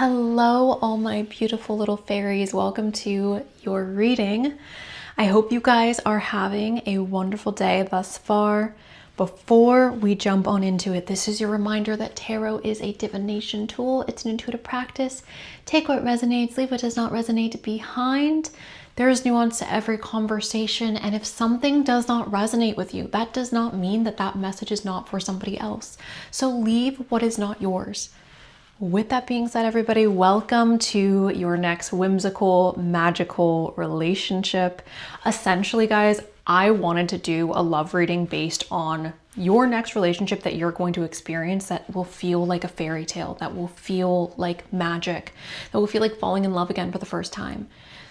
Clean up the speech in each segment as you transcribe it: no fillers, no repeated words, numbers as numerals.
Hello, all my beautiful little fairies. Welcome to your reading. I hope you guys are having a wonderful day thus far. Before we jump on into it, this is your reminder that tarot is a divination tool. It's an intuitive practice. Take what resonates, leave what does not resonate behind. There is nuance to every conversation, and if something does not resonate with you, that does not mean that that message is not for somebody else. So leave what is not yours. With that being said, everybody, welcome to your next whimsical, magical relationship. Essentially, guys, I wanted to do a love reading based on your next relationship that you're going to experience that will feel like a fairy tale, that will feel like magic, that will feel like falling in love again for the first time.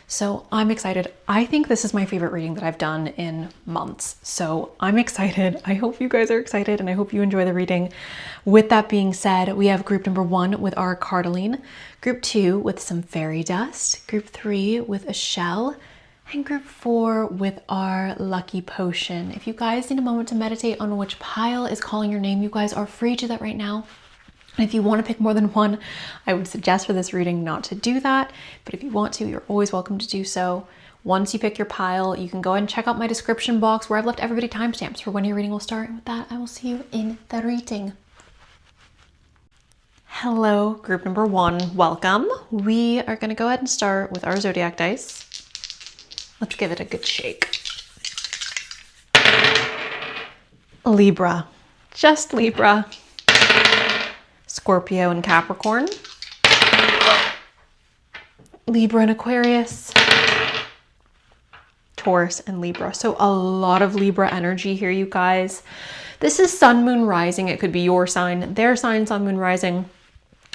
So I'm excited. I think this is my favorite reading that I've done in months. So I'm excited. I hope you guys are excited and I hope you enjoy the reading. With that being said, we have group number 1 with our cardoline, group 2 with some fairy dust, group 3 with a shell, and group 4 with our lucky potion. If you guys need a moment to meditate on which pile is calling your name, you guys are free to do that right now. And if you want to pick more than one, I would suggest for this reading not to do that. But if you want to, you're always welcome to do so. Once you pick your pile, you can go ahead and check out my description box where I've left everybody timestamps for when your reading will start. And with that, I will see you in the reading. Hello, group number 1, welcome. We are going to go ahead and start with our zodiac dice. Let's give it a good shake. Libra, just Libra. Scorpio and Capricorn, Libra and Aquarius, Taurus and Libra. So a lot of Libra energy here, you guys. This is Sun, Moon, Rising. It could be your sign, their sign, Sun, Moon, Rising.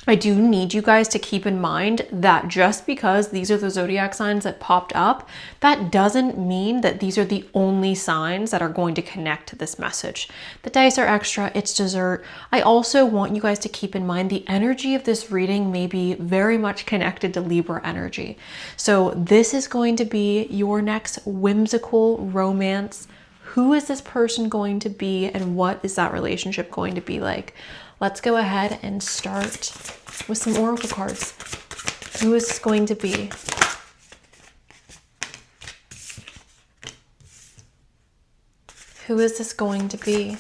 I do need you guys to keep in mind that just because these are the zodiac signs that popped up, that doesn't mean that these are the only signs that are going to connect to this message. The dice are extra, it's dessert. I also want you guys to keep in mind the energy of this reading may be very much connected to Libra energy. So this is going to be your next whimsical romance. Who is this person going to be and what is that relationship going to be like? Let's go ahead and start with some oracle cards. Who is this going to be? Who is this going to be?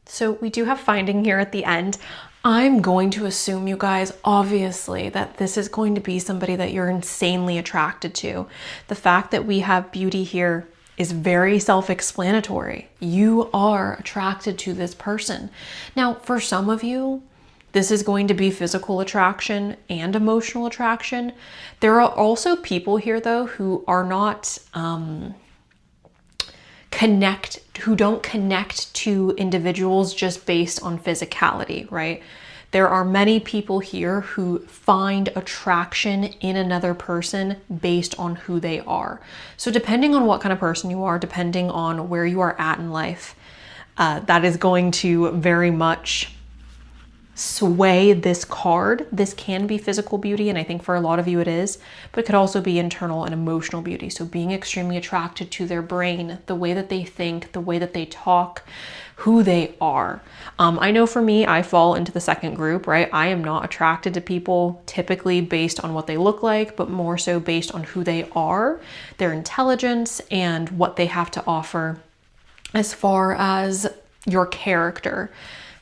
So we do have finding here at the end. I'm going to assume, you guys, obviously, that this is going to be somebody that you're insanely attracted to. The fact that we have beauty here is very self-explanatory. You are attracted to this person. Now, for some of you, this is going to be physical attraction and emotional attraction. There are also people here, though, who are not who don't connect to individuals just based on physicality, right? There are many people here who find attraction in another person based on who they are. So depending on what kind of person you are, depending on where you are at in life, that is going to very much sway this card. This can be physical beauty, and I think for a lot of you it is, but it could also be internal and emotional beauty. So being extremely attracted to their brain, the way that they think, the way that they talk, who they are. I know for me, I fall into the second group, right? I am not attracted to people typically based on what they look like, but more so based on who they are, their intelligence, and what they have to offer as far as your character.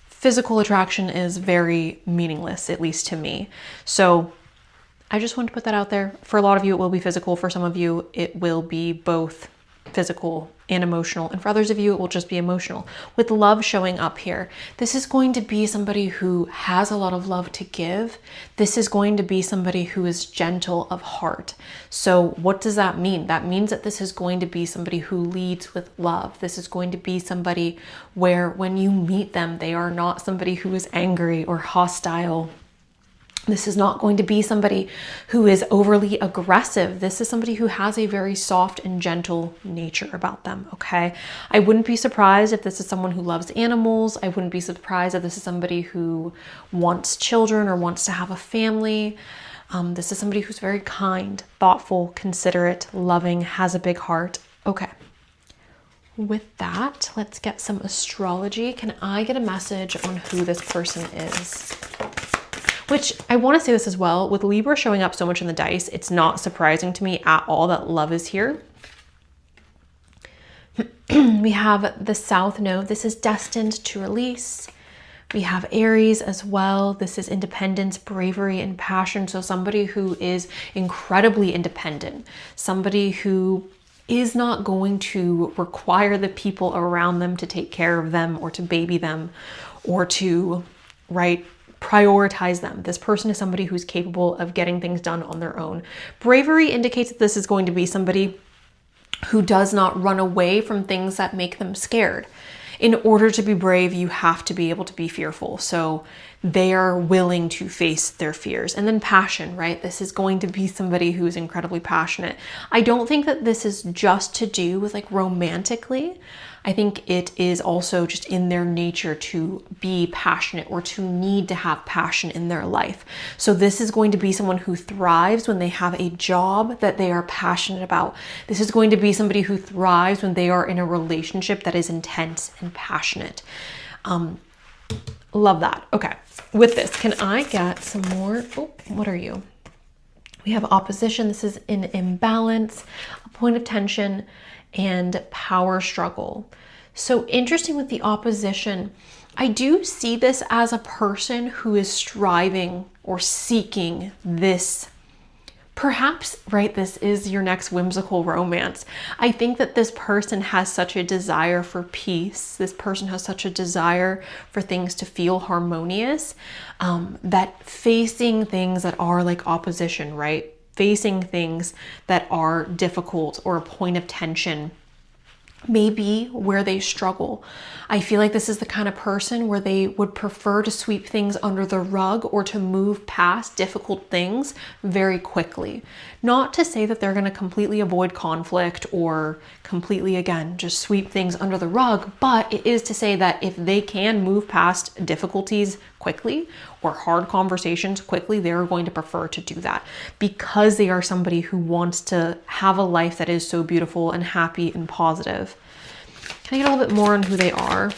Physical attraction is very meaningless, at least to me. So I just want to put that out there. For a lot of you, it will be physical. For some of you, it will be both physical and emotional. And for others of you, it will just be emotional. With love showing up here, this is going to be somebody who has a lot of love to give. This is going to be somebody who is gentle of heart. So what does that mean? That means that this is going to be somebody who leads with love. This is going to be somebody where when you meet them, they are not somebody who is angry or hostile. This is not going to be somebody who is overly aggressive. This is somebody who has a very soft and gentle nature about them, okay? I wouldn't be surprised if this is someone who loves animals. I wouldn't be surprised if this is somebody who wants children or wants to have a family. This is somebody who's very kind, thoughtful, considerate, loving, has a big heart. Okay. with that, let's get some astrology. Can I get a message on who this person is? Which I want to say this as well, with Libra showing up so much in the dice, it's not surprising to me at all that love is here. We have the South Node. This is destined to release. We have Aries as well. This is independence, bravery, and passion. So somebody who is incredibly independent, somebody who is not going to require the people around them to take care of them or to baby them or to, right, prioritize them. This person is somebody who's capable of getting things done on their own. Bravery indicates that this is going to be somebody who does not run away from things that make them scared. In order to be brave, you have to be able to be fearful. So they are willing to face their fears. And then passion, right? This is going to be somebody who is incredibly passionate. I don't think that this is just to do with like romantically. I think it is also just in their nature to be passionate or to need to have passion in their life. So this is going to be someone who thrives when they have a job that they are passionate about. This is going to be somebody who thrives when they are in a relationship that is intense and passionate. Love that. Okay, with this, can I get some more? Oh, what are you? We have opposition. This is an imbalance, a point of tension, and power struggle. So interesting with the opposition, I do see this as a person who is striving or seeking this, perhaps, right, this is your next whimsical romance. I think that this person has such a desire for peace. This person has such a desire for things to feel harmonious, that facing things that are like opposition, right? Facing things that are difficult or a point of tension may be where they struggle. I feel like this is the kind of person where they would prefer to sweep things under the rug or to move past difficult things very quickly. Not to say that they're going to completely avoid conflict or completely, again, just sweep things under the rug, but it is to say that if they can move past difficulties quickly or hard conversations quickly, they're going to prefer to do that because they are somebody who wants to have a life that is so beautiful and happy and positive. Can I get a little bit more on who they are?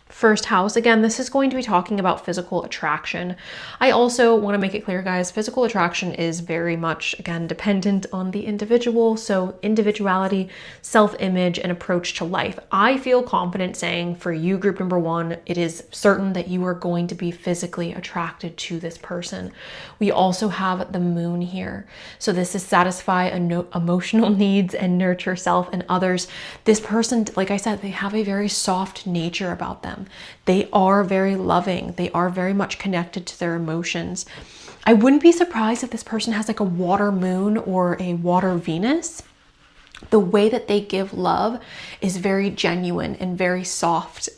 First house, again, this is going to be talking about physical attraction. I also want to make it clear, guys, physical attraction is very much, again, dependent on the individual. So individuality, self-image, and approach to life. I feel confident saying for you, group number one, it is certain that you are going to be physically attracted to this person. We also have the moon here. So this is satisfy emotional needs and nurture self and others. This person, like I said, they have a very soft nature about them. They are very loving. They are very much connected to their emotions. I wouldn't be surprised if this person has like a water moon or a water Venus. The way that they give love is very genuine and very soft.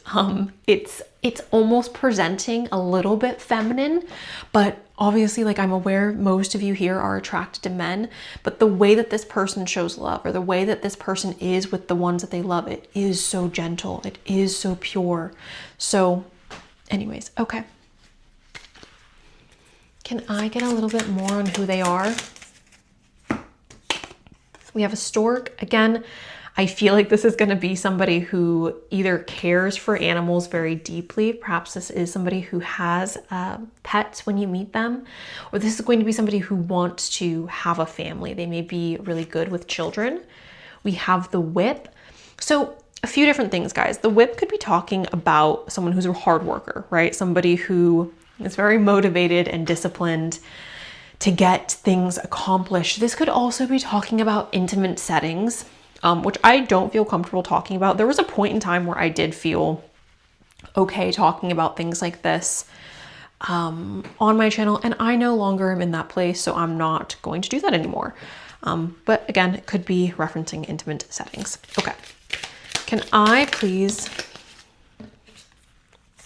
It's almost presenting a little bit feminine, but obviously, like I'm aware most of you here are attracted to men, but the way that this person shows love or the way that this person is with the ones that they love, it is so gentle. It is so pure. So anyways, okay. Can I get a little bit more on who they are? We have a stork. Again, I feel like this is going to be somebody who either cares for animals very deeply. Perhaps this is somebody who has pets when you meet them, or this is going to be somebody who wants to have a family. They may be really good with children. We have the whip. So a few different things, guys. The whip could be talking about someone who's a hard worker, right? Somebody who is very motivated and disciplined to get things accomplished. This could also be talking about intimate settings, which I don't feel comfortable talking about. There was a point in time where I did feel okay talking about things like this on my channel, and I no longer am in that place, so I'm not going to do that anymore. But again, it could be referencing intimate settings. Okay, can I please,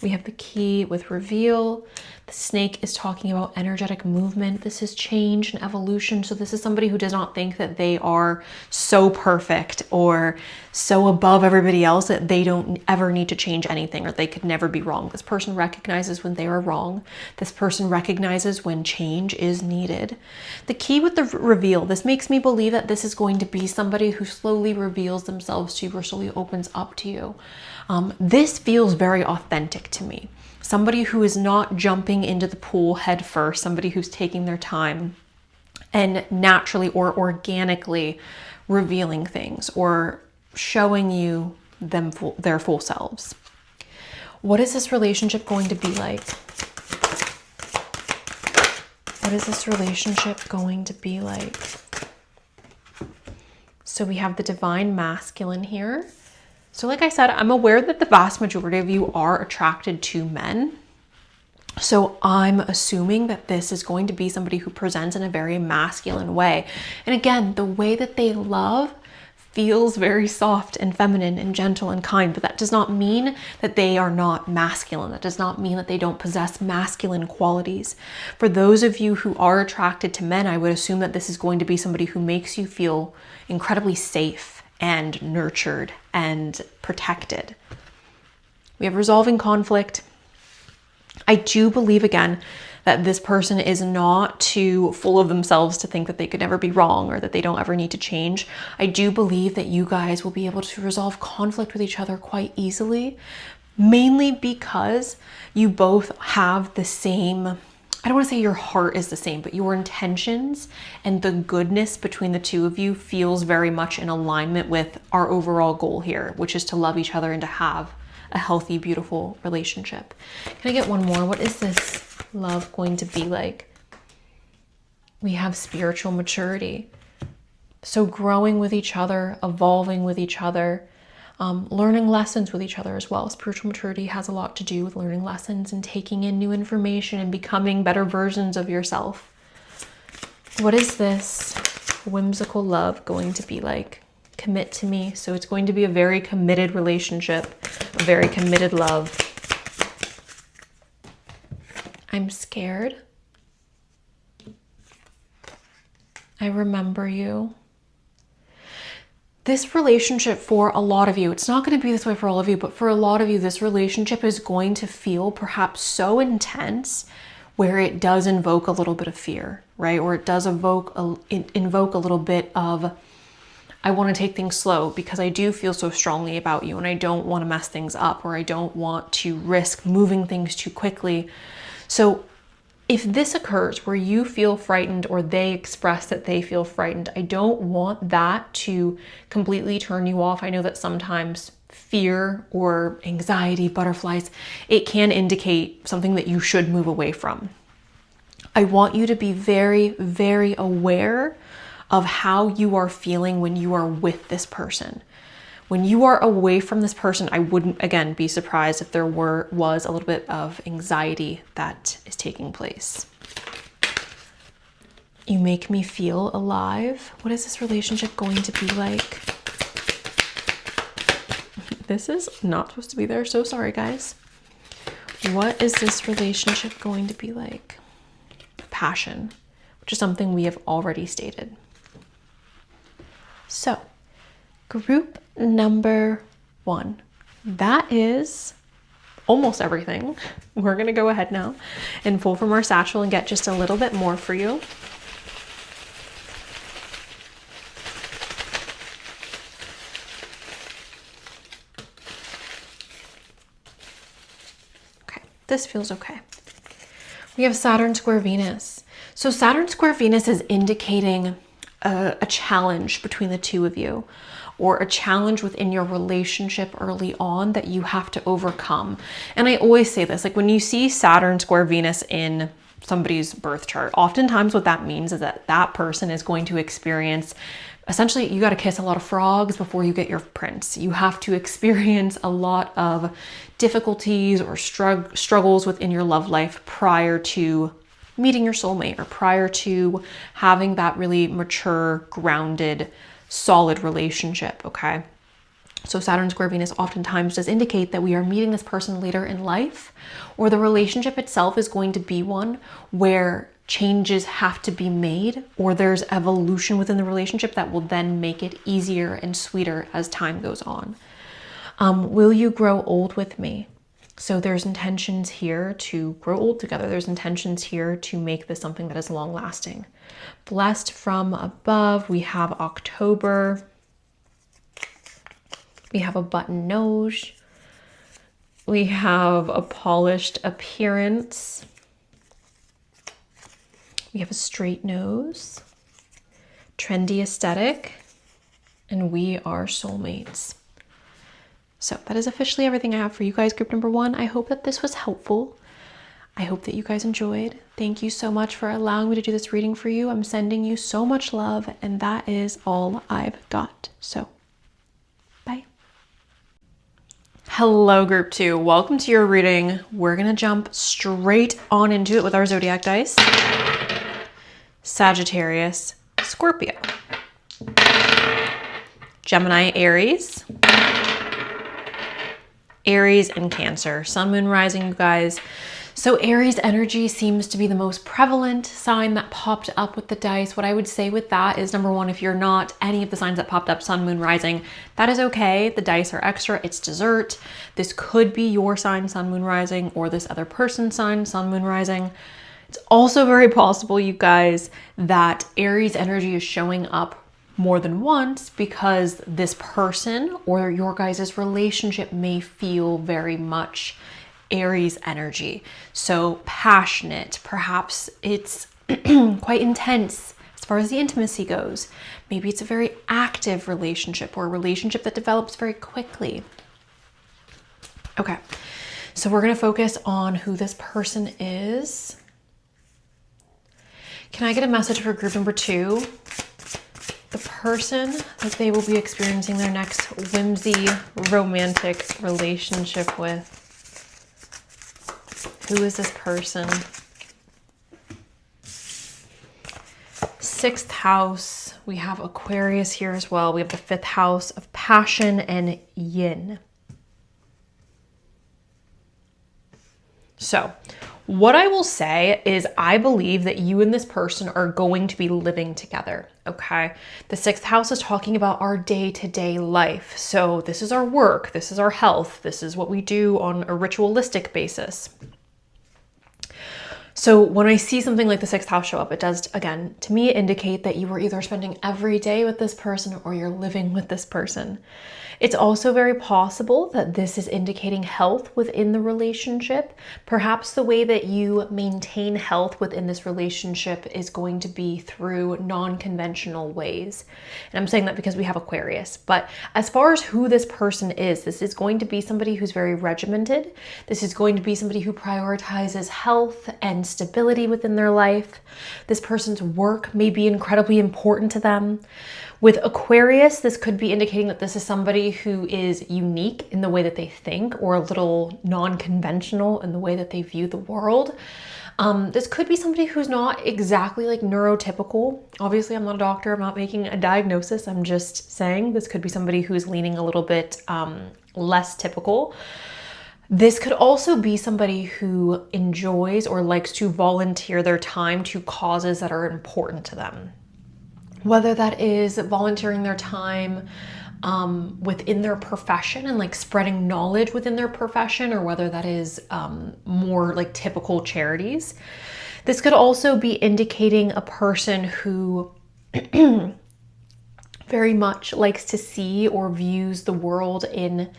we have the key with reveal. Snake is talking about energetic movement. This is change and evolution. So this is somebody who does not think that they are so perfect or so above everybody else that they don't ever need to change anything or they could never be wrong. This person recognizes when they are wrong. This person recognizes when change is needed. The key with the reveal, this makes me believe that this is going to be somebody who slowly reveals themselves to you or slowly opens up to you. This feels very authentic to me. Somebody who is not jumping into the pool head first, somebody who's taking their time and naturally or organically revealing things or showing you their full selves. What is this relationship going to be like? What is this relationship going to be like? So we have the divine masculine here. So like I said, I'm aware that the vast majority of you are attracted to men. So I'm assuming that this is going to be somebody who presents in a very masculine way. And again, the way that they love feels very soft and feminine and gentle and kind, but that does not mean that they are not masculine. That does not mean that they don't possess masculine qualities. For those of you who are attracted to men, I would assume that this is going to be somebody who makes you feel incredibly safe and nurtured and protected. We have resolving conflict. I do believe, again, that this person is not too full of themselves to think that they could never be wrong or that they don't ever need to change. I do believe that you guys will be able to resolve conflict with each other quite easily, mainly because you both have the same, I don't want to say your heart is the same, but your intentions and the goodness between the two of you feels very much in alignment with our overall goal here, which is to love each other and to have a healthy, beautiful relationship. Can I get one more? What is this love going to be like? We have spiritual maturity. So growing with each other, evolving with each other, learning lessons with each other as well. Spiritual maturity has a lot to do with learning lessons and taking in new information and becoming better versions of yourself. What is this whimsical love going to be like? Commit to me. So it's going to be a very committed relationship, a very committed love. I'm scared. I remember you. This relationship for a lot of you, it's not going to be this way for all of you, but for a lot of you, this relationship is going to feel perhaps so intense where it does invoke a little bit of fear, right? Or it does invoke a little bit of, I want to take things slow because I do feel so strongly about you and I don't want to mess things up, or I don't want to risk moving things too quickly. So if this occurs where you feel frightened or they express that they feel frightened, I don't want that to completely turn you off. I know that sometimes fear or anxiety, butterflies, it can indicate something that you should move away from. I want you to be very, very aware of how you are feeling when you are with this person. When you are away from this person, I wouldn't, again, be surprised if there was a little bit of anxiety that is taking place. You make me feel alive. What is this relationship going to be like? This is not supposed to be there. So sorry, guys. What is this relationship going to be like? Passion, which is something we have already stated. So, group number 1. That is almost everything. We're going to go ahead now and pull from our satchel and get just a little bit more for you. Okay, this feels okay. We have Saturn square Venus. So Saturn square Venus is indicating a challenge between the two of you, or a challenge within your relationship early on that you have to overcome. And I always say this, like when you see Saturn square Venus in somebody's birth chart, oftentimes what that means is that that person is going to experience, essentially, you got to kiss a lot of frogs before you get your prince. You have to experience a lot of difficulties or struggles within your love life prior to meeting your soulmate, or prior to having that really mature, grounded, solid relationship, okay? So Saturn square Venus oftentimes does indicate that we are meeting this person later in life, or the relationship itself is going to be one where changes have to be made, or there's evolution within the relationship that will then make it easier and sweeter as time goes on. Will you grow old with me? So there's intentions here to grow old together. There's intentions here to make this something that is long lasting. Blessed from above, we have October. We have a button nose. We have a polished appearance. We have a straight nose, trendy aesthetic, and we are soulmates. So that is officially everything I have for you guys, group number 1. I hope that this was helpful. I hope that you guys enjoyed. Thank you so much for allowing me to do this reading for you. I'm sending you so much love, and that is all I've got. So, bye. Hello, group 2. Welcome to your reading. We're going to jump straight on into it with our zodiac dice. Sagittarius, Scorpio, Gemini, Aries, Aries and Cancer, Sun, Moon, Rising, you guys. So Aries energy seems to be the most prevalent sign that popped up with the dice. What I would say with that is, number 1, if you're not any of the signs that popped up, Sun, Moon, Rising, that is okay. The dice are extra. It's dessert. This could be your sign, Sun, Moon, Rising, or this other person's sign, Sun, Moon, Rising. It's also very possible, you guys, that Aries energy is showing up more than once because this person or your guys' relationship may feel very much Aries energy. So passionate, perhaps it's quite intense as far as the intimacy goes. Maybe it's a very active relationship or a relationship that develops very quickly. Okay, so we're going to focus on who this person is. Can I get a message for group number 2? The person that they will be experiencing their next whimsy romantic relationship with. Who is this person? 6th house. We have Aquarius here as well. We have the 5th house of passion and yin. So what I will say is I believe that you and this person are going to be living together, okay? The 6th house is talking about our day-to-day life. So this is our work, this is our health, this is what we do on a ritualistic basis. So when I see something like the 6th house show up, it does, again, to me indicate that you are either spending every day with this person or you're living with this person. It's also very possible that this is indicating health within the relationship. Perhaps the way that you maintain health within this relationship is going to be through non-conventional ways. And I'm saying that because we have Aquarius. But as far as who this person is, this is going to be somebody who's very regimented. This is going to be somebody who prioritizes health and stability within their life. This person's work may be incredibly important to them. With Aquarius, this could be indicating that this is somebody who is unique in the way that they think or a little non-conventional in the way that they view the world. This could be somebody who's not exactly like neurotypical. Obviously, I'm not a doctor. I'm not making a diagnosis. I'm just saying this could be somebody who's leaning a little bit less typical. This could also be somebody who enjoys or likes to volunteer their time to causes that are important to them. Whether that is volunteering their time within their profession and like spreading knowledge within their profession, or whether that is more like typical charities. This could also be indicating a person who very much likes to see or views the world in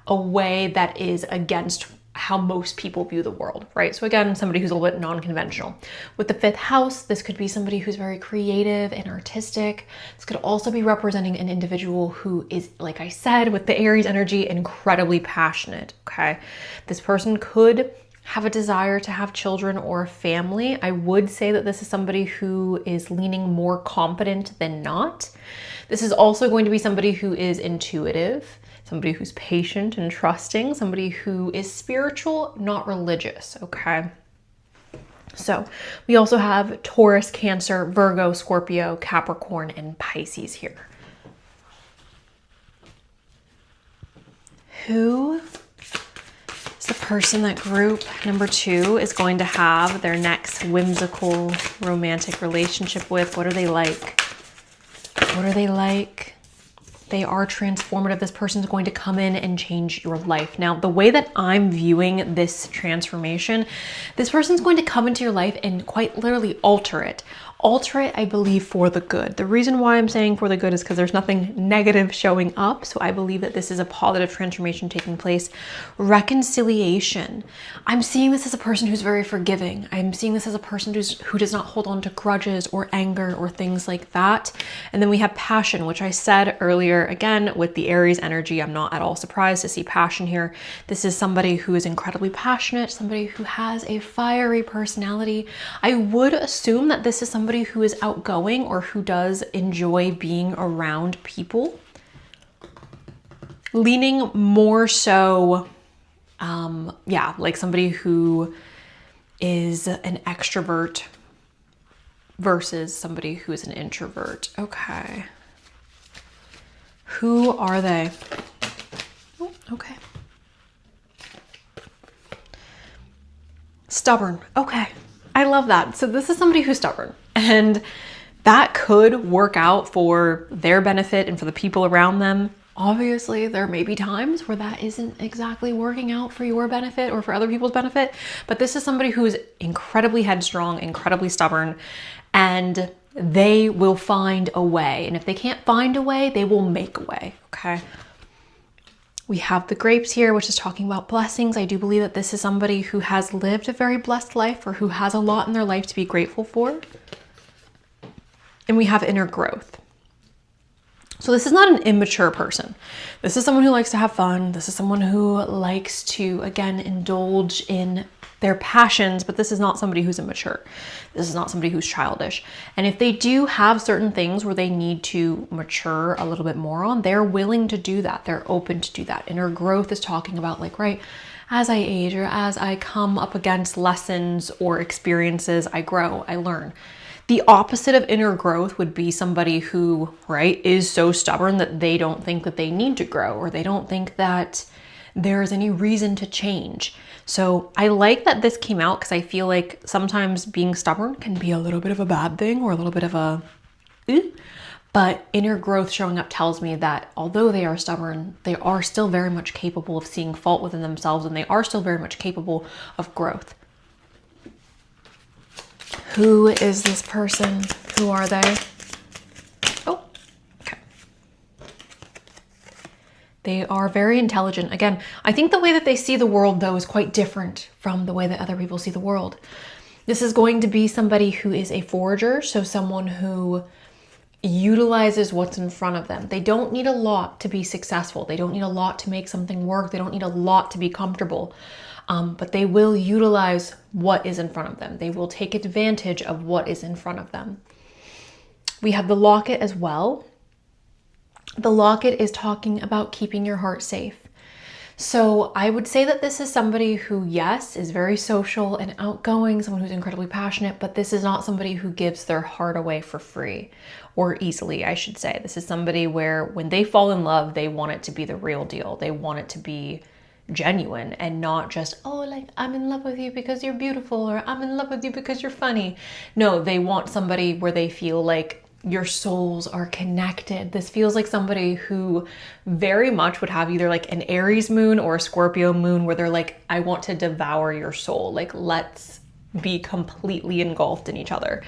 a way that is against how most people view the world, right? So again, somebody who's a little bit non-conventional. With the 5th house, this could be somebody who's very creative and artistic. This could also be representing an individual who is, like I said, with the Aries energy, incredibly passionate, okay? This person could have a desire to have children or a family. I would say that this is somebody who is leaning more confident than not. This is also going to be somebody who is intuitive, somebody who's patient and trusting, somebody who is spiritual, not religious, okay? So we also have Taurus, Cancer, Virgo, Scorpio, Capricorn, and Pisces here. Who is the person that group number 2 is going to have their next whimsical romantic relationship with? What are they like? What are they like? They are transformative. This person is going to come in and change your life. Now, the way that I'm viewing this transformation, this person is going to come into your life and quite literally alter it. Alter it, I believe, for the good. The reason why I'm saying for the good is because there's nothing negative showing up. So I believe that this is a positive transformation taking place. Reconciliation. I'm seeing this as a person who's very forgiving. I'm seeing this as a person who does not hold on to grudges or anger or things like that. And then we have passion, which I said earlier, again, with the Aries energy, I'm not at all surprised to see passion here. This is somebody who is incredibly passionate, somebody who has a fiery personality. I would assume that this is somebody who is outgoing or who does enjoy being around people. Leaning more so, like somebody who is an extrovert versus somebody who is an introvert. Okay. Who are they? Oh, okay. Stubborn. Okay. I love that. So this is somebody who's stubborn, and that could work out for their benefit and for the people around them. Obviously, there may be times where that isn't exactly working out for your benefit or for other people's benefit, but this is somebody who is incredibly headstrong, incredibly stubborn, and they will find a way. And if they can't find a way, they will make a way, okay? We have the grapes here, which is talking about blessings. I do believe that this is somebody who has lived a very blessed life or who has a lot in their life to be grateful for. And we have inner growth. So this is not an immature person. This is someone who likes to have fun. This is someone who likes to, again, indulge in their passions, but this is not somebody who's immature. This is not somebody who's childish. And if they do have certain things where they need to mature a little bit more on, they're willing to do that. They're open to do that. Inner growth is talking about like, right, as I age or as I come up against lessons or experiences, I grow, I learn. The opposite of inner growth would be somebody who, right, is so stubborn that they don't think that they need to grow, or they don't think that there's any reason to change. So I like that this came out because I feel like sometimes being stubborn can be a little bit of a bad thing or a little bit of a, but inner growth showing up tells me that although they are stubborn, they are still very much capable of seeing fault within themselves, and they are still very much capable of growth. Who is this person? Who are they? Oh, okay. They are very intelligent. Again, I think the way that they see the world, though, is quite different from the way that other people see the world. This is going to be somebody who is a forager, so someone who utilizes what's in front of them. They don't need a lot to be successful. They don't need a lot to make something work. They don't need a lot to be comfortable. But they will utilize what is in front of them. They will take advantage of what is in front of them. We have the locket as well. The locket is talking about keeping your heart safe. So I would say that this is somebody who, yes, is very social and outgoing, someone who's incredibly passionate, but this is not somebody who gives their heart away for free, or easily, I should say. This is somebody where when they fall in love, they want it to be the real deal. They want it to be genuine and not just, oh, like, I'm in love with you because you're beautiful, or I'm in love with you because you're funny. No, they want somebody where they feel like your souls are connected. This feels like somebody who very much would have either like an Aries moon or a Scorpio moon where they're like, I want to devour your soul. Like, let's be completely engulfed in each other.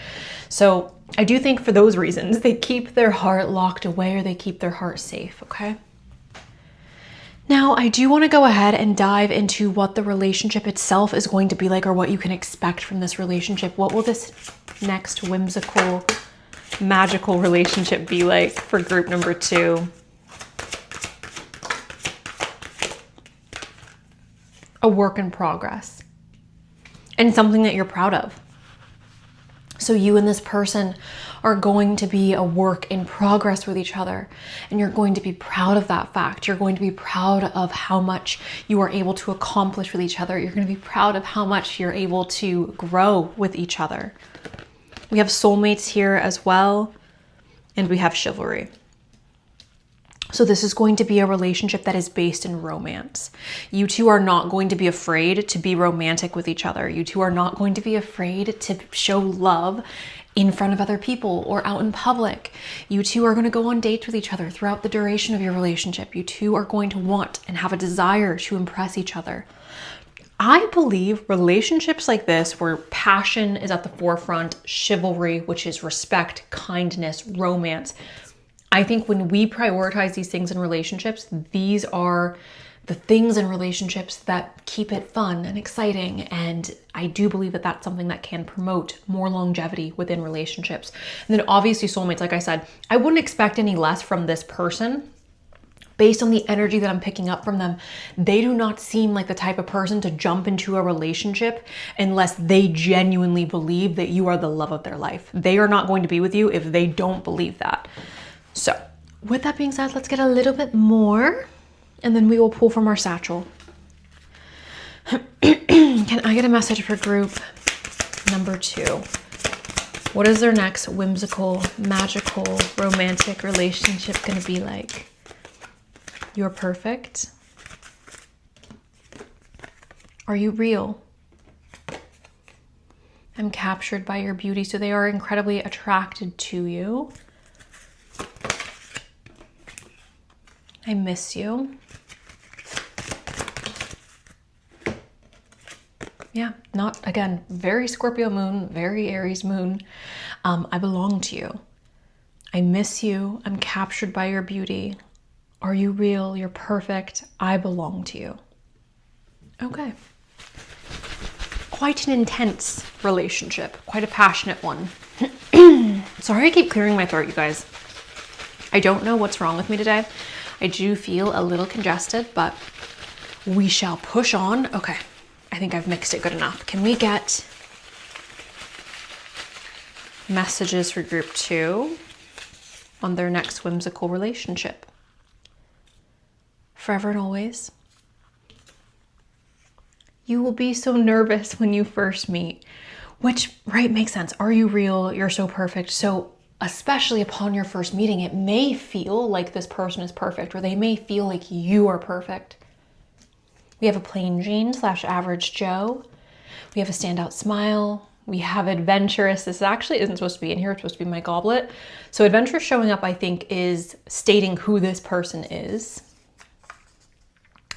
So I do think for those reasons, they keep their heart locked away, or they keep their heart safe, okay? Now, I do want to go ahead and dive into what the relationship itself is going to be like, or what you can expect from this relationship. What will this next whimsical, magical relationship be like for group number 2? A work in progress, and something that you're proud of. So you and this person are going to be a work in progress with each other, and you're going to be proud of that fact. You're going to be proud of how much you are able to accomplish with each other. You're going to be proud of how much you're able to grow with each other. We have soulmates here as well, and we have chivalry. So this is going to be a relationship that is based in romance. You two are not going to be afraid to be romantic with each other. You two are not going to be afraid to show love in front of other people or out in public. You two are going to go on dates with each other throughout the duration of your relationship. You two are going to want and have a desire to impress each other. I believe relationships like this, where passion is at the forefront, chivalry, which is respect, kindness, romance. I think when we prioritize these things in relationships, these are the things in relationships that keep it fun and exciting. And I do believe that that's something that can promote more longevity within relationships. And then obviously soulmates, like I said, I wouldn't expect any less from this person. Based on the energy that I'm picking up from them, they do not seem like the type of person to jump into a relationship unless they genuinely believe that you are the love of their life. They are not going to be with you if they don't believe that. So with that being said, let's get a little bit more and then we will pull from our satchel. Can I get a message for group number 2? What is their next whimsical, magical, romantic relationship going to be like? You're perfect. Are you real? I'm captured by your beauty. So they are incredibly attracted to you. I miss you. Yeah, not, again, very Scorpio moon, very Aries moon. I belong to you. I miss you. I'm captured by your beauty. Are you real? You're perfect. I belong to you. Okay. Quite an intense relationship, quite a passionate one. Sorry I keep clearing my throat, you guys. I don't know what's wrong with me today. I do feel a little congested, but we shall push on. Okay, I think I've mixed it good enough. Can we get messages for group 2 on their next whimsical relationship? Forever and always. You will be so nervous when you first meet, which, right, makes sense. Are you real? You're so perfect. So especially upon your first meeting, it may feel like this person is perfect, or they may feel like you are perfect. We have a plain Jane / average Joe. We have a standout smile. We have adventurous. This actually isn't supposed to be in here. It's supposed to be my goblet. So adventurous showing up, I think, is stating who this person is.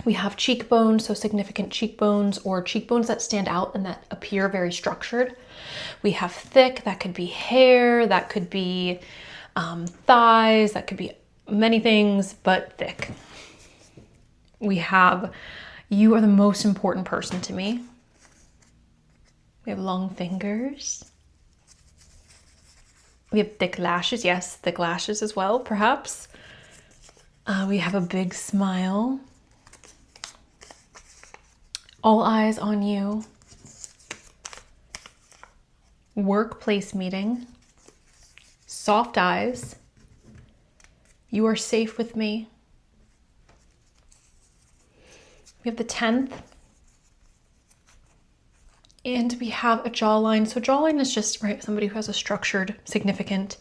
We have cheekbones, so significant cheekbones, or cheekbones that stand out and that appear very structured. We have thick, that could be hair, that could be thighs, that could be many things, but thick. We have, you are the most important person to me. We have long fingers. We have thick lashes, yes, thick lashes as well, perhaps. We have a big smile. All eyes on you. Workplace meeting. Soft eyes. You are safe with me. We have the 10th. And we have a jawline. So jawline is just, right, somebody who has a structured, significant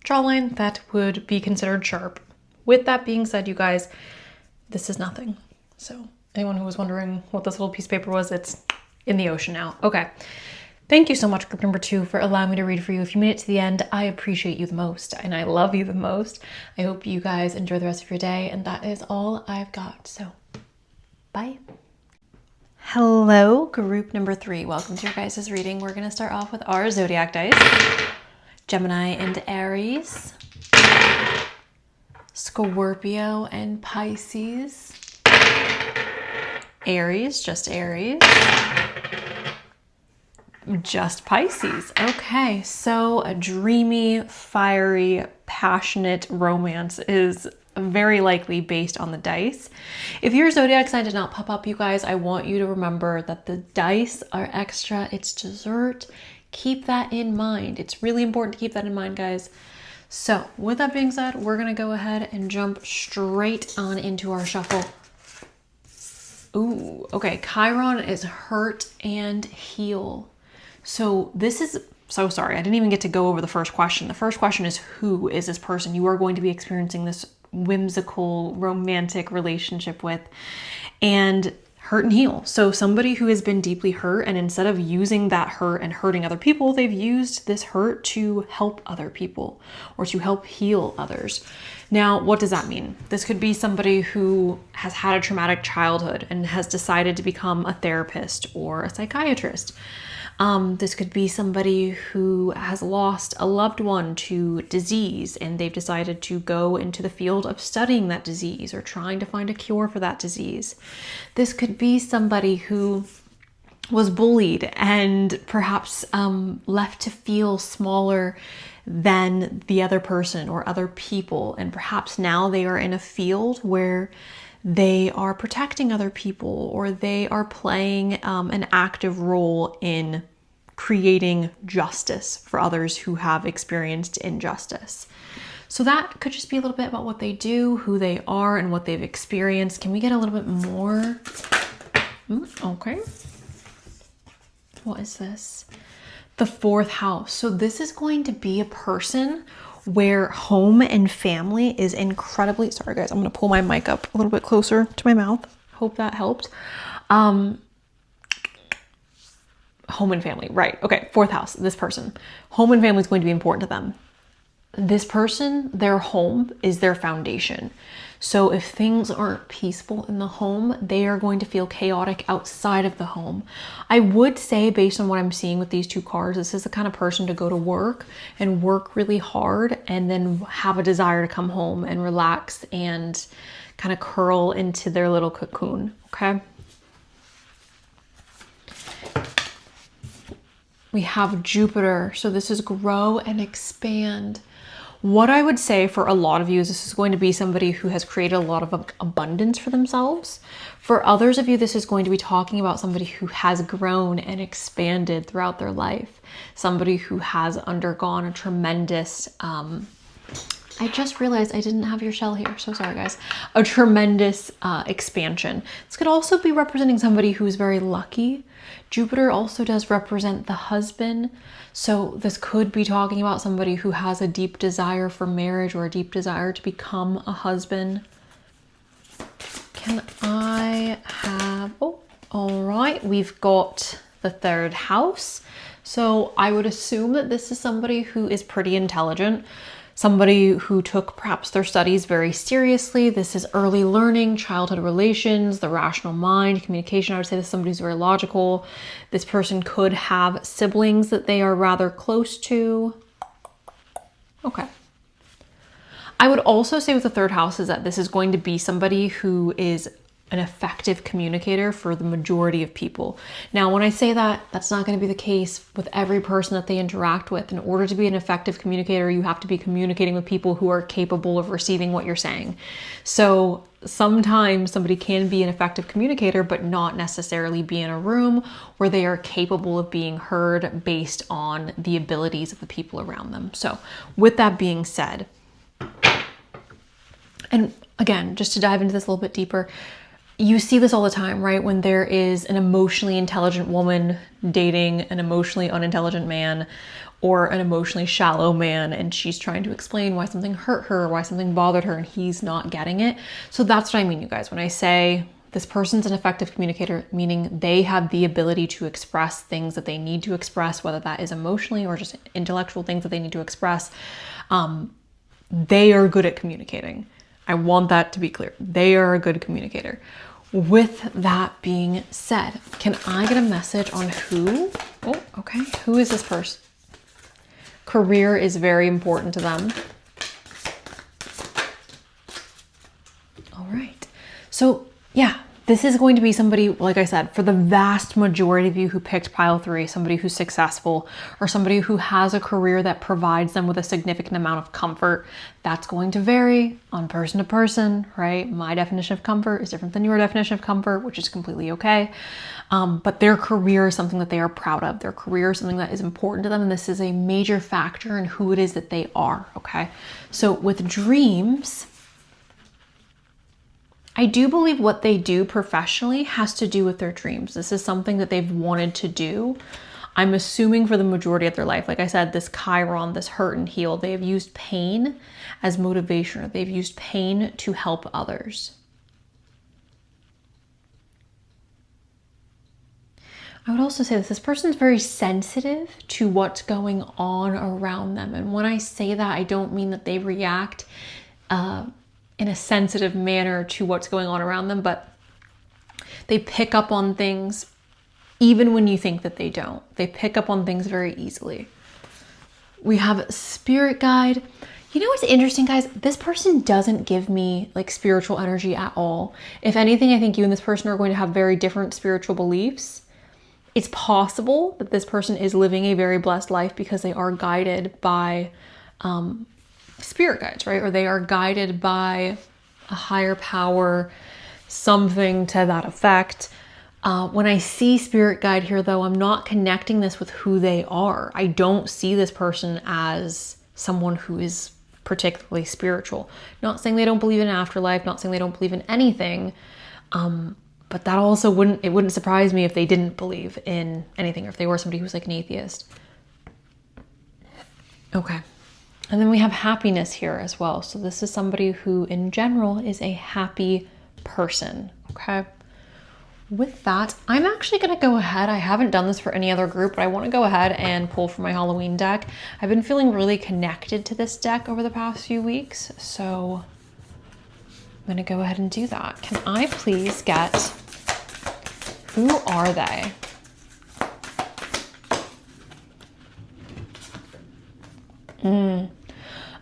jawline that would be considered sharp. With that being said, you guys, this is nothing. So anyone who was wondering what this little piece of paper was, it's in the ocean now. Okay. Thank you so much, group number 2, for allowing me to read for you. If you made it to the end, I appreciate you the most and I love you the most. I hope you guys enjoy the rest of your day, and that is all I've got. So bye. Hello, group number 3. Welcome to your guys' reading. We're going to start off with our zodiac dice. Gemini and Aries. Scorpio and Pisces. Aries, just Aries. Just Pisces. Okay, so a dreamy, fiery, passionate romance is very likely based on the dice. If your zodiac sign did not pop up, you guys, I want you to remember that the dice are extra. It's dessert. Keep that in mind. It's really important to keep that in mind, guys. So with that being said, we're going to go ahead and jump straight on into our shuffle. Ooh, okay. Chiron is hurt and heal. So this is, so sorry, I didn't even get to go over the first question. The first question is, who is this person? You are going to be experiencing this whimsical, romantic relationship with, and hurt and heal. So somebody who has been deeply hurt, and instead of using that hurt and hurting other people, they've used this hurt to help other people or to help heal others. Now, what does that mean? This could be somebody who has had a traumatic childhood and has decided to become a therapist or a psychiatrist. This could be somebody who has lost a loved one to disease and they've decided to go into the field of studying that disease or trying to find a cure for that disease. This could be somebody who was bullied and perhaps left to feel smaller than the other person or other people, and perhaps now they are in a field where they are protecting other people, or they are playing an active role in creating justice for others who have experienced injustice. So that could just be a little bit about what they do, who they are, and what they've experienced. Can we get a little bit more? Okay. What is this? The fourth house. So this is going to be a person where home and family is incredibly, sorry guys, I'm going to pull my mic up a little bit closer to my mouth. Hope that helped. Home and family, right. Okay, fourth house, this person. Home and family is going to be important to them. This person, their home is their foundation. So if things aren't peaceful in the home, they are going to feel chaotic outside of the home. I would say, based on what I'm seeing with these two cards, this is the kind of person to go to work and work really hard and then have a desire to come home and relax and kind of curl into their little cocoon, okay? We have Jupiter. So this is grow and expand. What I would say for a lot of you is this is going to be somebody who has created a lot of abundance for themselves. For others of you, this is going to be talking about somebody who has grown and expanded throughout their life. Somebody who has undergone a tremendous, I just realized I didn't have your shell here. So sorry guys. A tremendous expansion. This could also be representing somebody who's very lucky. Jupiter also does represent the husband. So this could be talking about somebody who has a deep desire for marriage or a deep desire to become a husband. Can I have, oh, all right. We've got the third house. So I would assume that this is somebody who is pretty intelligent. Somebody who took perhaps their studies very seriously. This is early learning, childhood relations, the rational mind, communication. I would say this is somebody who's very logical. This person could have siblings that they are rather close to. Okay. I would also say with the third house is that this is going to be somebody who is an effective communicator for the majority of people. Now, when I say that, that's not going to be the case with every person that they interact with. In order to be an effective communicator, you have to be communicating with people who are capable of receiving what you're saying. So sometimes somebody can be an effective communicator, but not necessarily be in a room where they are capable of being heard based on the abilities of the people around them. So with that being said, and again, just to dive into this a little bit deeper, you see this all the time, right? When there is an emotionally intelligent woman dating an emotionally unintelligent man, or an emotionally shallow man, and she's trying to explain why something hurt her, why something bothered her, and he's not getting it. So that's what I mean, you guys. When I say this person's an effective communicator, meaning they have the ability to express things that they need to express, whether that is emotionally or just intellectual things that they need to express, they are good at communicating. I want that to be clear. They are a good communicator. With that being said, can I get a message on who? Oh, okay. Who is this person? Career is very important to them. All right. So yeah, this is going to be somebody, like I said, for the vast majority of you who picked pile 3, somebody who's successful or somebody who has a career that provides them with a significant amount of comfort. That's going to vary on person to person, right? My definition of comfort is different than your definition of comfort, which is completely okay. But their career is something that they are proud of. Their career is something that is important to them. And this is a major factor in who it is that they are, okay? So with dreams, I do believe what they do professionally has to do with their dreams. This is something that they've wanted to do. I'm assuming for the majority of their life, like I said, this Chiron, this hurt and heal, they have used pain as motivation, or they've used pain to help others. I would also say this person's very sensitive to what's going on around them. And when I say that, I don't mean that they react in a sensitive manner to what's going on around them, but they pick up on things even when you think that they don't. They pick up on things very easily. We have spirit guide. You know what's interesting, guys? This person doesn't give me like spiritual energy at all. If anything, I think you and this person are going to have very different spiritual beliefs. It's possible that this person is living a very blessed life because they are guided by spirit guides, right? Or they are guided by a higher power, something to that effect. When I see spirit guide here, though, I'm not connecting this with who they are. I don't see this person as someone who is particularly spiritual. Not saying they don't believe in an afterlife, not saying they don't believe in anything. But that also wouldn't surprise me if they didn't believe in anything, or if they were somebody who's like an atheist. Okay. And then we have happiness here as well. So this is somebody who in general is a happy person. Okay. With that, I'm actually going to go ahead. I haven't done this for any other group, but I want to go ahead and pull from my Halloween deck. I've been feeling really connected to this deck over the past few weeks. So I'm going to go ahead and do that. Can I please get, who are they?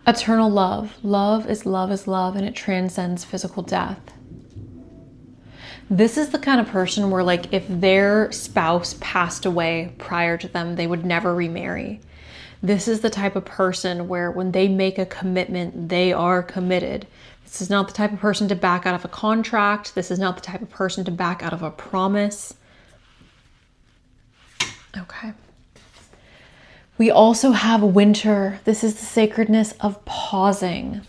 Eternal love. Love is love is love, and it transcends physical death. This is the kind of person where, like, if their spouse passed away prior to them, they would never remarry. This is the type of person where when they make a commitment, they are committed. This is not the type of person to back out of a contract. This is not the type of person to back out of a promise. Okay. We also have winter. This is the sacredness of pausing.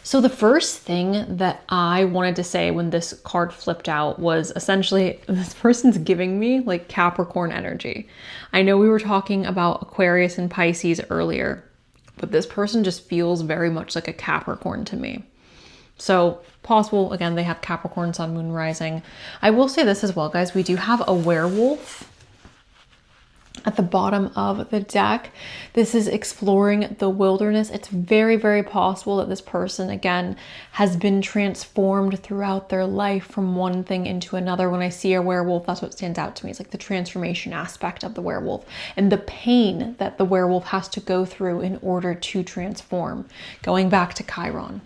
So the first thing that I wanted to say when this card flipped out was essentially this person's giving me like Capricorn energy. I know we were talking about Aquarius and Pisces earlier, but this person just feels very much like a Capricorn to me. So possible, again, they have Capricorn, Sun, Moon, Rising. I will say this as well, guys. We do have a werewolf at the bottom of the deck. This is exploring the wilderness. It's very, very possible that this person, again, has been transformed throughout their life from one thing into another. When I see a werewolf, that's what stands out to me. It's like the transformation aspect of the werewolf and the pain that the werewolf has to go through in order to transform. Going back to Chiron.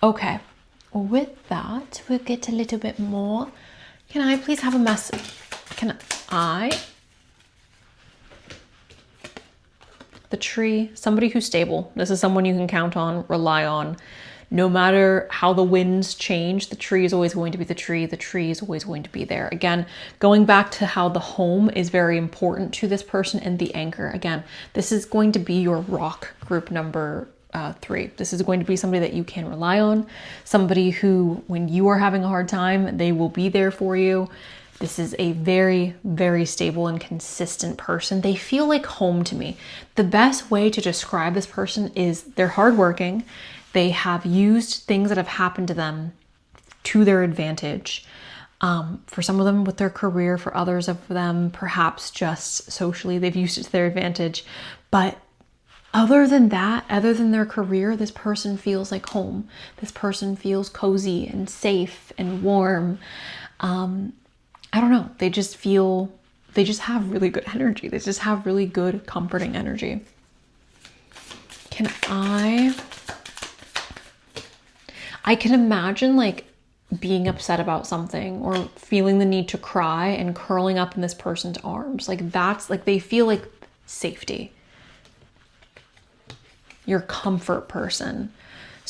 Okay, with that, we'll get a little bit more. Can I please have a message? The tree, somebody who's stable. This is someone you can count on, rely on. No matter how the winds change, the tree is always going to be the tree. The tree is always going to be there. Again, going back to how the home is very important to this person and the anchor. Again, this is going to be your rock group number 3. This is going to be somebody that you can rely on. Somebody who, when you are having a hard time, they will be there for you. This is a very, very stable and consistent person. They feel like home to me. The best way to describe this person is they're hardworking. They have used things that have happened to them to their advantage. For some of them with their career, for others of them, perhaps just socially, they've used it to their advantage. But other than that, other than their career, this person feels like home. This person feels cozy and safe and warm. I don't know. They just have really good energy. They just have really good, comforting energy. I can imagine like being upset about something or feeling the need to cry and curling up in this person's arms. Like that's like, they feel like safety. Your comfort person.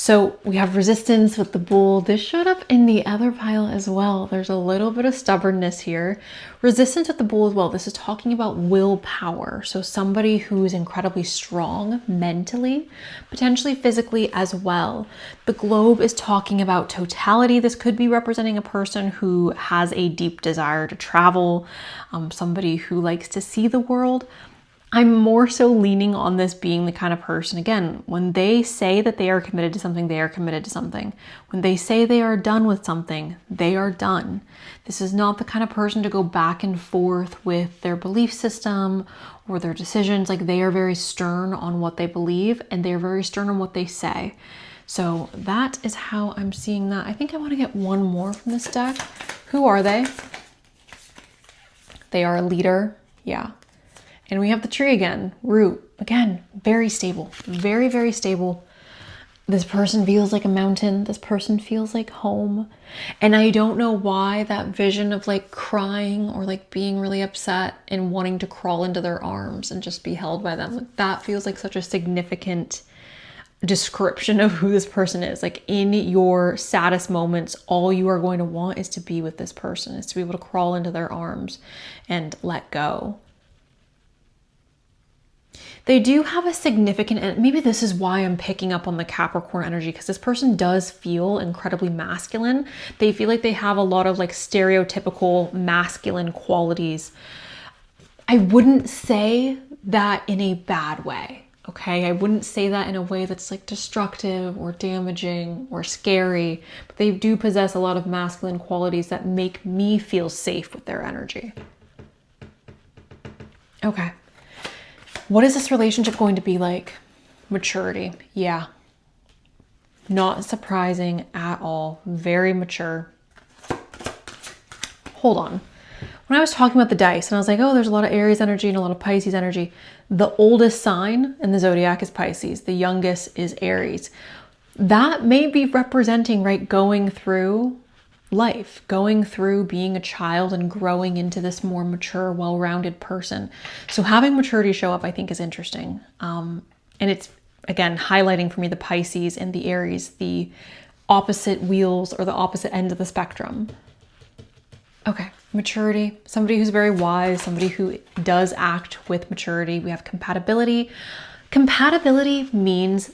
So we have resistance with the bull. This showed up in the other pile as well. There's a little bit of stubbornness here. Resistance with the bull as well. This is talking about willpower. So somebody who is incredibly strong mentally, potentially physically as well. The globe is talking about totality. This could be representing a person who has a deep desire to travel, somebody who likes to see the world. I'm more so leaning on this being the kind of person, again, when they say that they are committed to something, they are committed to something. When they say they are done with something, they are done. This is not the kind of person to go back and forth with their belief system or their decisions. Like, they are very stern on what they believe and they are very stern on what they say. So that is how I'm seeing that. I think I want to get one more from this deck. Who are they? They are a leader. Yeah. And we have the tree again, root. Again, very stable, very, very stable. This person feels like a mountain. This person feels like home. And I don't know why that vision of like crying or like being really upset and wanting to crawl into their arms and just be held by them. That feels like such a significant description of who this person is. Like, in your saddest moments, all you are going to want is to be with this person, is to be able to crawl into their arms and let go. They do have a significant, and maybe this is why I'm picking up on the Capricorn energy, because this person does feel incredibly masculine. They feel like they have a lot of like stereotypical masculine qualities. I wouldn't say that in a bad way, okay? I wouldn't say that in a way that's like destructive or damaging or scary, but they do possess a lot of masculine qualities that make me feel safe with their energy. Okay. What is this relationship going to be like? Maturity. Yeah. Not surprising at all. Very mature. Hold on. When I was talking about the dice and I was like, oh, there's a lot of Aries energy and a lot of Pisces energy. The oldest sign in the zodiac is Pisces. The youngest is Aries. That may be representing, right, going through life, going through being a child and growing into this more mature, well-rounded person. So having maturity show up, I think, is interesting. And it's, again, highlighting for me the Pisces and the Aries, the opposite wheels or the opposite end of the spectrum. Okay, maturity, somebody who's very wise, somebody who does act with maturity. We have compatibility. Compatibility means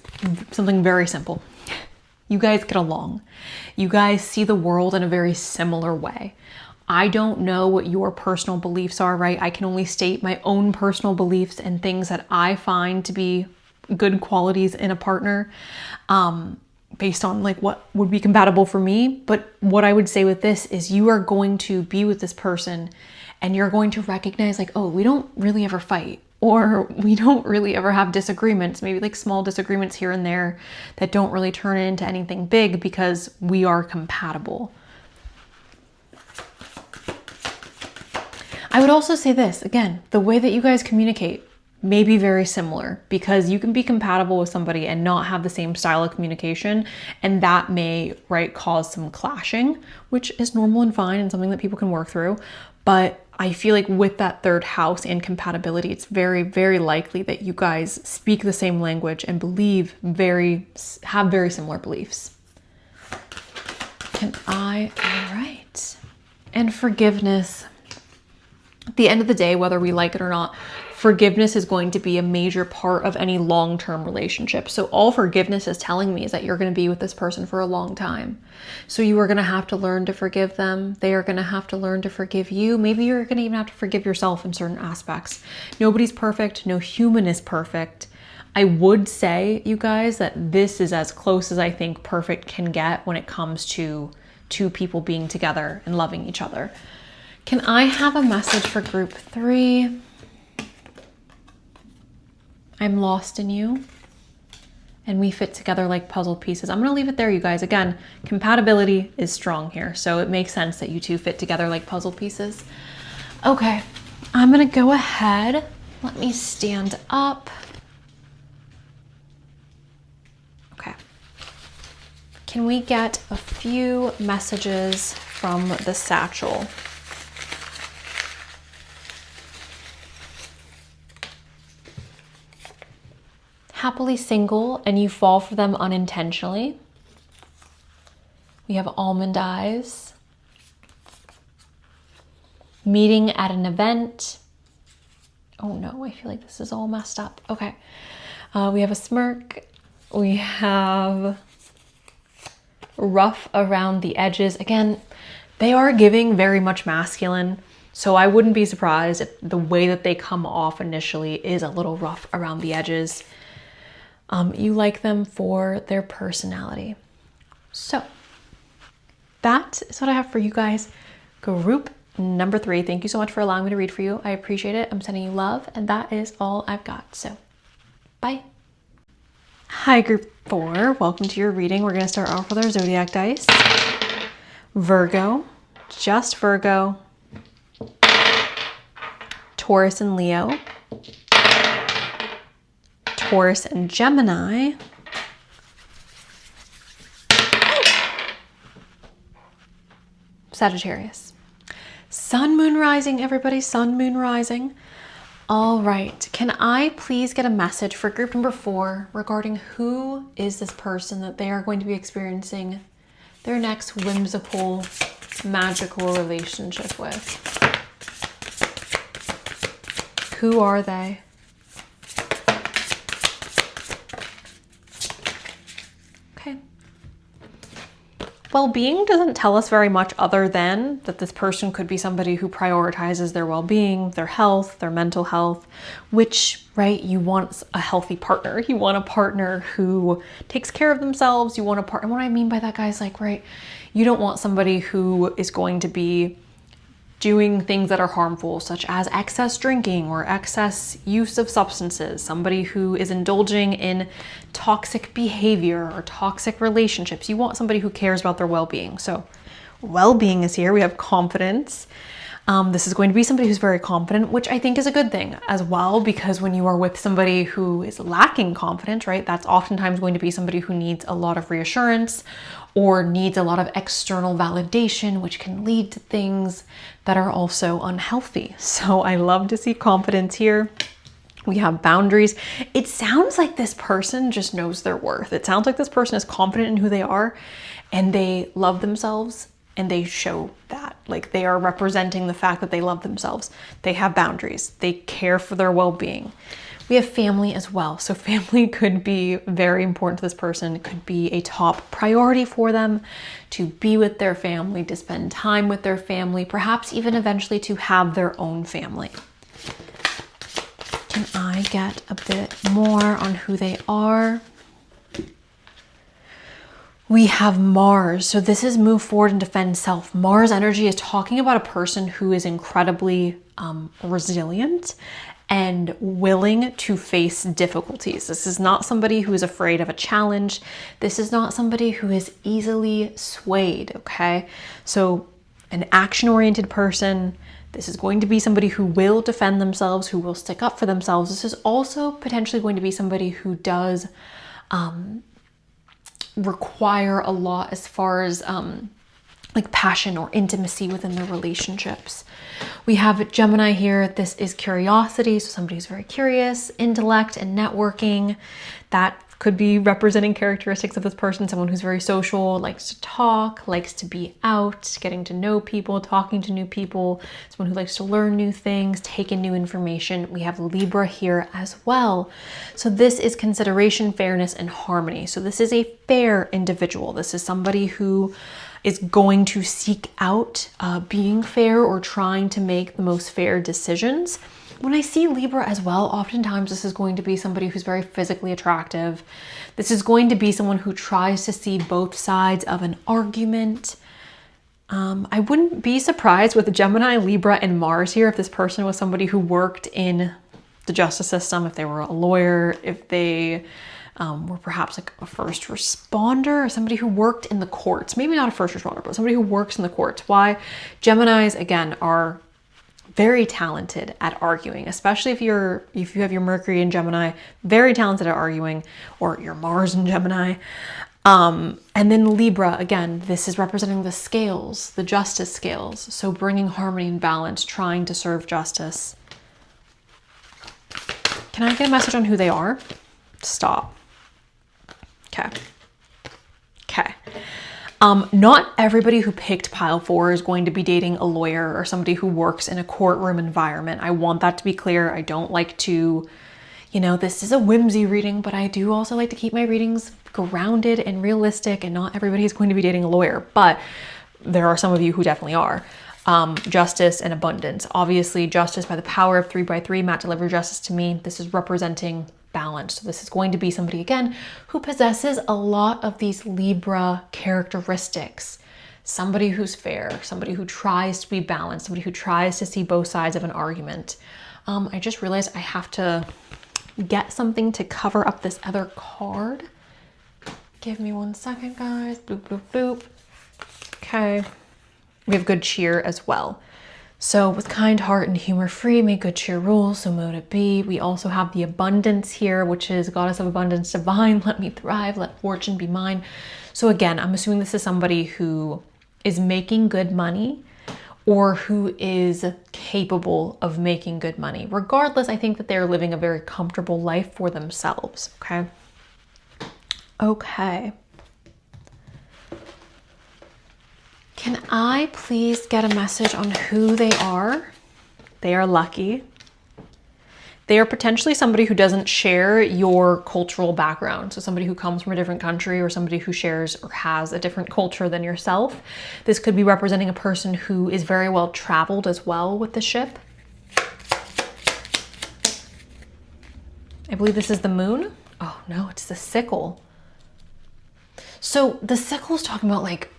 something very simple. You guys get along. You guys see the world in a very similar way. I don't know what your personal beliefs are, right? I can only state my own personal beliefs and things that I find to be good qualities in a partner, based on like what would be compatible for me. But what I would say with this is you are going to be with this person and you're going to recognize like, oh, we don't really ever fight. Or we don't really ever have disagreements, maybe like small disagreements here and there that don't really turn into anything big because we are compatible. I would also say this, again, the way that you guys communicate may be very similar, because you can be compatible with somebody and not have the same style of communication. And that may, right, cause some clashing, which is normal and fine and something that people can work through. But I feel like with that third house and compatibility, it's very, very likely that you guys speak the same language and have very similar beliefs. All right. And forgiveness. At the end of the day, whether we like it or not, forgiveness is going to be a major part of any long-term relationship. So all forgiveness is telling me is that you're going to be with this person for a long time. So you are going to have to learn to forgive them. They are going to have to learn to forgive you. Maybe you're going to even have to forgive yourself in certain aspects. Nobody's perfect. No human is perfect. I would say, you guys, that this is as close as I think perfect can get when it comes to two people being together and loving each other. Can I have a message for group 3? I'm lost in you, and we fit together like puzzle pieces. I'm going to leave it there, you guys. Again, compatibility is strong here, so it makes sense that you two fit together like puzzle pieces. Okay, I'm going to go ahead. Let me stand up. Okay. Can we get a few messages from the satchel? unhappily single and you fall for them unintentionally. We have almond eyes. Meeting at an event. Oh no, I feel like this is all messed up. Okay. We have a smirk. We have rough around the edges. Again, they are giving very much masculine. So I wouldn't be surprised if the way that they come off initially is a little rough around the edges. You like them for their personality. So that is what I have for you guys. Group number 3. Thank you so much for allowing me to read for you. I appreciate it. I'm sending you love, and that is all I've got. So bye. Hi, group 4. Welcome to your reading. We're going to start off with our zodiac dice. Virgo, just Virgo, Taurus and Leo, Taurus and Gemini, Sagittarius. Sun, moon, rising, everybody. Sun, moon, rising. All right. Can I please get a message for group number 4 regarding who is this person that they are going to be experiencing their next whimsical, magical relationship with? Who are they? Okay. Well-being doesn't tell us very much other than that this person could be somebody who prioritizes their well-being, their health, their mental health, which, right, you want a healthy partner. You want a partner who takes care of themselves. You want a partner. And what I mean by that, guys, like, right, you don't want somebody who is going to be doing things that are harmful, such as excess drinking or excess use of substances, somebody who is indulging in toxic behavior or toxic relationships. You want somebody who cares about their well-being. So well-being is here. We have confidence. This is going to be somebody who's very confident, which I think is a good thing as well, because when you are with somebody who is lacking confidence, right, that's oftentimes going to be somebody who needs a lot of reassurance or needs a lot of external validation, which can lead to things that are also unhealthy. So I love to see confidence here. We have boundaries. It sounds like this person just knows their worth. It sounds like this person is confident in who they are and they love themselves, and they show that. Like, they are representing the fact that they love themselves. They have boundaries. They care for their well-being. We have family as well. So family could be very important to this person. It could be a top priority for them to be with their family, to spend time with their family, perhaps even eventually to have their own family. Can I get a bit more on who they are? We have Mars. So this is move forward and defend self. Mars energy is talking about a person who is incredibly resilient and willing to face difficulties. This is not somebody who is afraid of a challenge. This is not somebody who is easily swayed, okay? So an action-oriented person. This is going to be somebody who will defend themselves, who will stick up for themselves. This is also potentially going to be somebody who does require a lot as far as like passion or intimacy within their relationships. We have Gemini here. This is curiosity. So somebody who's very curious, intellect and networking. That could be representing characteristics of this person. Someone who's very social, likes to talk, likes to be out, getting to know people, talking to new people. Someone who likes to learn new things, take in new information. We have Libra here as well. So this is consideration, fairness, and harmony. So this is a fair individual. This is somebody who is going to seek out being fair or trying to make the most fair decisions. When I see Libra as well, oftentimes this is going to be somebody who's very physically attractive. This is going to be someone who tries to see both sides of an argument. I wouldn't be surprised with Gemini, Libra, and Mars here if this person was somebody who worked in the justice system, if they were a lawyer, if they were perhaps like a first responder or somebody who worked in the courts. Maybe not a first responder, but somebody who works in the courts. Why? Geminis, again, are very talented at arguing, especially if you have your Mercury in Gemini, very talented at arguing, or your Mars in Gemini. And then Libra, again, this is representing the scales, the justice scales. So bringing harmony and balance, trying to serve justice. Can I get a message on who they are? Stop. Okay. Okay. Not everybody who picked pile 4 is going to be dating a lawyer or somebody who works in a courtroom environment. I want that to be clear. I don't like to, you know, this is a whimsy reading, but I do also like to keep my readings grounded and realistic, and not everybody is going to be dating a lawyer, but there are some of you who definitely are. Justice and abundance. Obviously, justice by the power of 3 by 3. Matt delivered justice to me. This is representing balance. So this is going to be somebody, again, who possesses a lot of these Libra characteristics. Somebody who's fair, somebody who tries to be balanced, somebody who tries to see both sides of an argument. I just realized I have to get something to cover up this other card. Give me 1 second, guys. Bloop, bloop, bloop. Okay. We have good cheer as well. So with kind heart and humor free, may good cheer rule, so mote it be. We also have the abundance here, which is goddess of abundance divine. Let me thrive, let fortune be mine. So again, I'm assuming this is somebody who is making good money or who is capable of making good money. Regardless, I think that they're living a very comfortable life for themselves, okay? Okay. Can I please get a message on who they are? They are lucky. They are potentially somebody who doesn't share your cultural background. So somebody who comes from a different country, or somebody who shares or has a different culture than yourself. This could be representing a person who is very well traveled as well with the ship. I believe this is the moon. Oh no, it's the sickle. So the sickle is talking about like,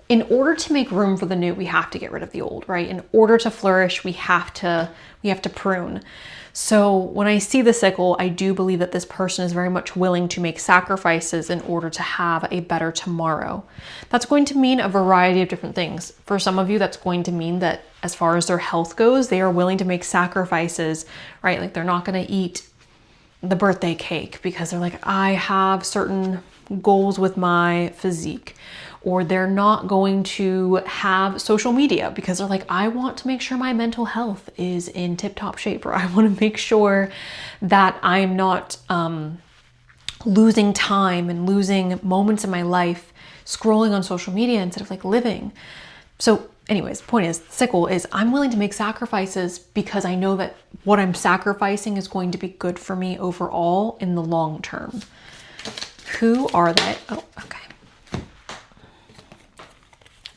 in order to make room for the new, we have to get rid of the old, right? In order to flourish, we have to prune. So when I see the sickle, I do believe that this person is very much willing to make sacrifices in order to have a better tomorrow. That's going to mean a variety of different things. For some of you, that's going to mean that as far as their health goes, they are willing to make sacrifices, right? Like they're not going to eat the birthday cake because they're like, I have certain goals with my physique. Or they're not going to have social media because they're like, I want to make sure my mental health is in tip-top shape, or I want to make sure that I'm not losing time and losing moments in my life scrolling on social media instead of like living. So anyways, point is, sickle is I'm willing to make sacrifices because I know that what I'm sacrificing is going to be good for me overall in the long term. Who are they? Oh, okay.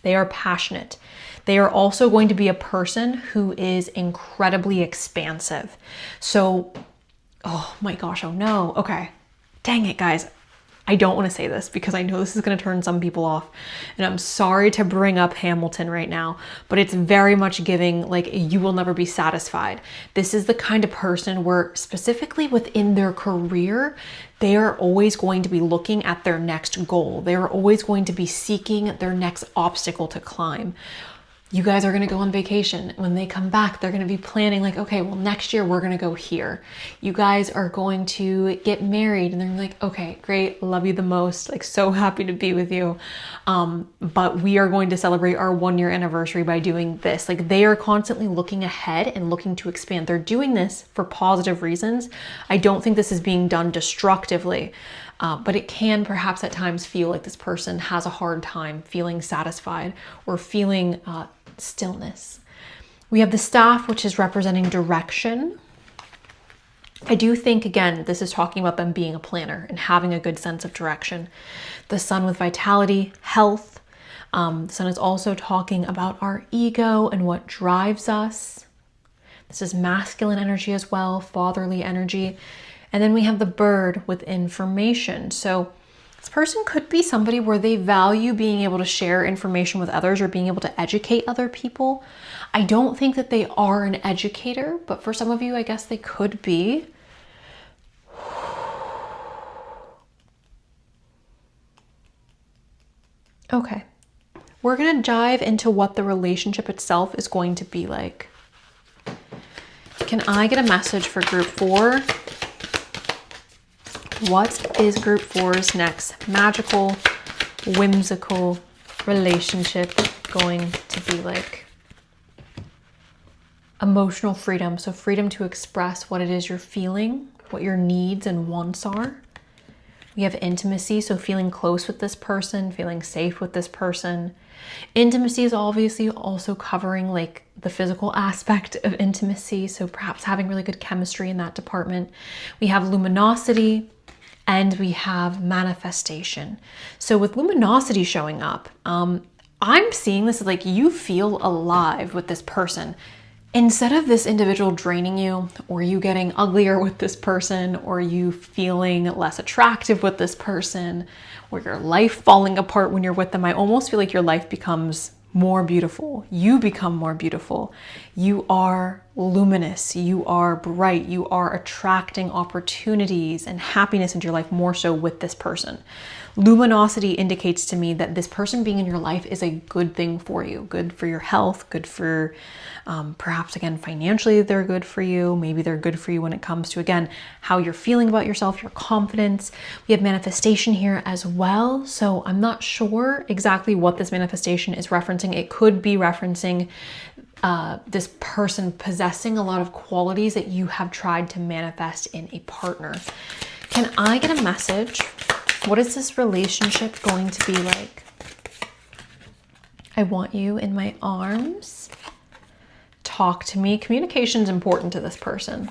They are passionate. They are also going to be a person who is incredibly expansive. So, oh my gosh, oh no. Okay. Dang it, guys. I don't want to say this because I know this is going to turn some people off. And I'm sorry to bring up Hamilton right now, but it's very much giving like you will never be satisfied. This is the kind of person where specifically within their career, they are always going to be looking at their next goal. They are always going to be seeking their next obstacle to climb. You guys are going to go on vacation. When they come back, they're going to be planning like, okay, well, next year we're going to go here. You guys are going to get married and they're like, okay, great. Love you the most. Like so happy to be with you. But we are going to celebrate our 1-year anniversary by doing this. Like they are constantly looking ahead and looking to expand. They're doing this for positive reasons. I don't think this is being done destructively. But it can perhaps at times feel like this person has a hard time feeling satisfied or feeling stillness. We have the staff, which is representing direction. I do think, again, this is talking about them being a planner and having a good sense of direction. The sun with vitality, health. The sun is also talking about our ego and what drives us. This is masculine energy as well, fatherly energy. And then we have the bird with information. So this person could be somebody where they value being able to share information with others or being able to educate other people. I don't think that they are an educator, but for some of you, I guess they could be. Okay, we're gonna dive into what the relationship itself is going to be like. Can I get a message for group 4? What is group 4's next magical, whimsical relationship going to be like? Emotional freedom. So freedom to express what it is you're feeling. what your needs and wants are. We have intimacy, so feeling close with this person, feeling safe with this person. Intimacy is obviously also covering like the physical aspect of intimacy, so perhaps having really good chemistry in that department. We have luminosity and we have manifestation. So with luminosity showing up, I'm seeing this as like you feel alive with this person. Instead of this individual draining you, or you getting uglier with this person, or you feeling less attractive with this person, or your life falling apart when you're with them, I almost feel like your life becomes more beautiful. You become more beautiful. You are luminous. You are bright. You are attracting opportunities and happiness into your life more so with this person. Luminosity indicates to me that this person being in your life is a good thing for you, good for your health, good for perhaps again financially they're good for you. Maybe they're good for you when it comes to again how you're feeling about yourself, your confidence. We have manifestation here as well, so I'm not sure exactly what this manifestation is referencing. It could be referencing this person possessing a lot of qualities that you have tried to manifest in a partner. Can I get a message? What is this relationship going to be like? I want you in my arms. Talk to me. Communication is important to this person.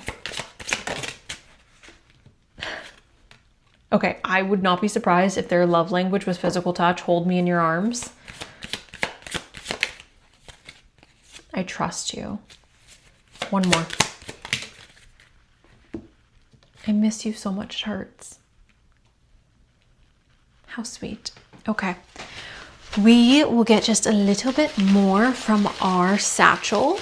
Okay, I would not be surprised if their love language was physical touch. Hold me in your arms. I trust you. One more. I miss you so much, it hurts. How sweet. Okay. We will get just a little bit more from our satchel.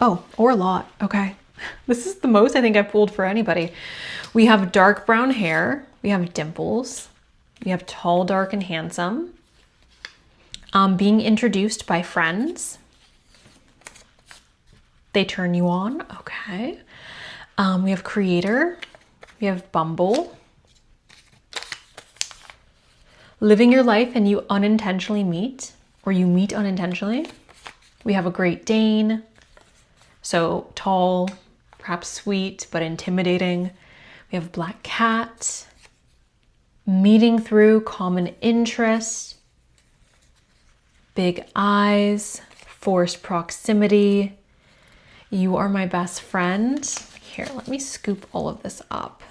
Oh, or a lot. Okay. This is the most I think I've pulled for anybody. We have dark brown hair. We have dimples. We have tall, dark, and handsome. Being introduced by friends. They turn you on. Okay. We have creator. We have Bumble. Living your life and you unintentionally meet, or you meet unintentionally. We have a Great Dane. So tall, perhaps sweet, but intimidating. We have Black Cat. Meeting through common interest. Big eyes. Forced proximity. You are my best friend. Here, let me scoop all of this up.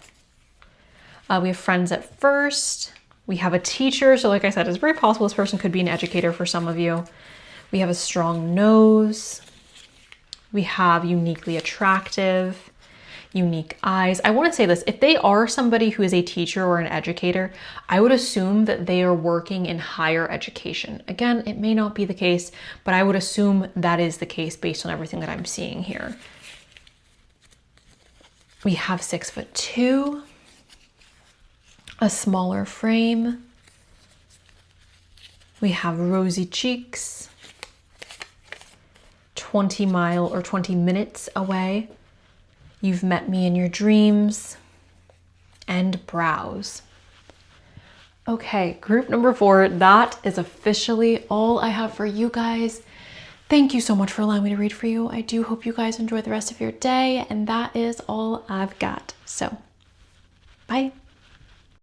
We have friends at first. We have a teacher. So like I said, it's very possible this person could be an educator for some of you. We have a strong nose. We have uniquely attractive, unique eyes. I want to say this, if they are somebody who is a teacher or an educator, I would assume that they are working in higher education. Again, it may not be the case, but I would assume that is the case based on everything that I'm seeing here. We have 6'2", a smaller frame. We have rosy cheeks, 20 minutes away. You've met me in your dreams, and brows. Okay, group number 4, that is officially all I have for you guys. Thank you so much for allowing me to read for you. I do hope you guys enjoy the rest of your day, and that is all I've got. So, bye.